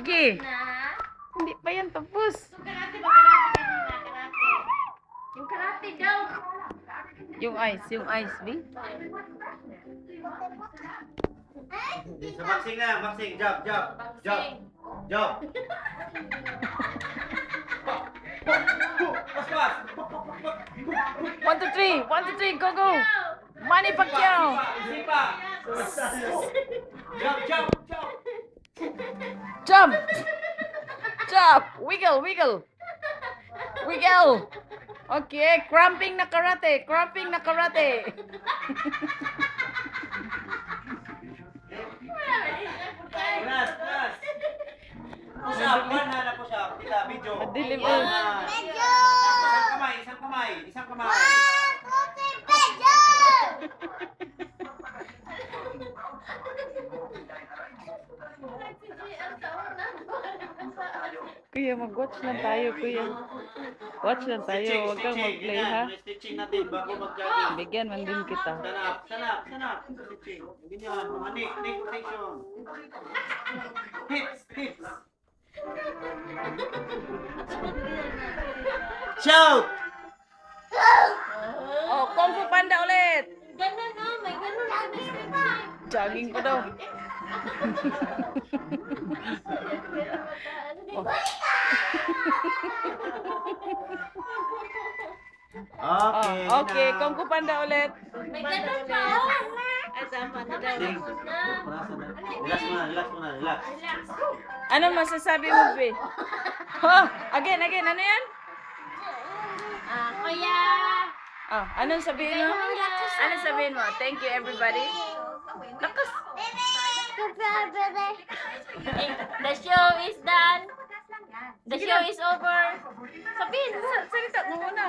Sige. Na. Hindi pa yan tapos. So, karate ba? Karate kanina. Karate. Yung karate daw. Yung ice, B. Sa boxing na, boxing. Jump, jump. Jump. Boxing. Jump. Pas, pas. 1, 2, 3. 1, 2, 3. Go, go. Manny Pacquiao. Sipa. Jump, jump, jump. Jump. Jump. Wiggle, wiggle. Wiggle. Okay. Cramping na karate. Cramping na karate. Plus, plus. Push up, one na push up. Kita, video. Madilim, One eh. hand. Isang kamay, isang kamay, isang kamay. Kuya, mag-watch lang tayo, kuya. Watch lang tayo. Huwag kang Stitching, mag-play, ganyan. ha? May stitching natin bago mag-jogging. Bigyan man din kita. Sanap, sanap, sanap. Stitching. Ganyan, mga neck rotation. Hips, hips. Shout! Oh, Kung Fu Panda ulit. Ganun no, may ganun na stretching. Jogging ko daw. Oh. Okay. Oh, okay, now. Kung Fu Panda ulit. May ganun pa. Ay, tama na daw. Ding. Relax muna, relax muna, relax. Relax. Ano masasabi mo, Be? Oh, again, ano yan? Kuya. Oh, anong sabihin mo? Anong sabihin mo? Thank you, everybody. Lakas. The show is done. The show is over. Sabihin. Salita mo muna.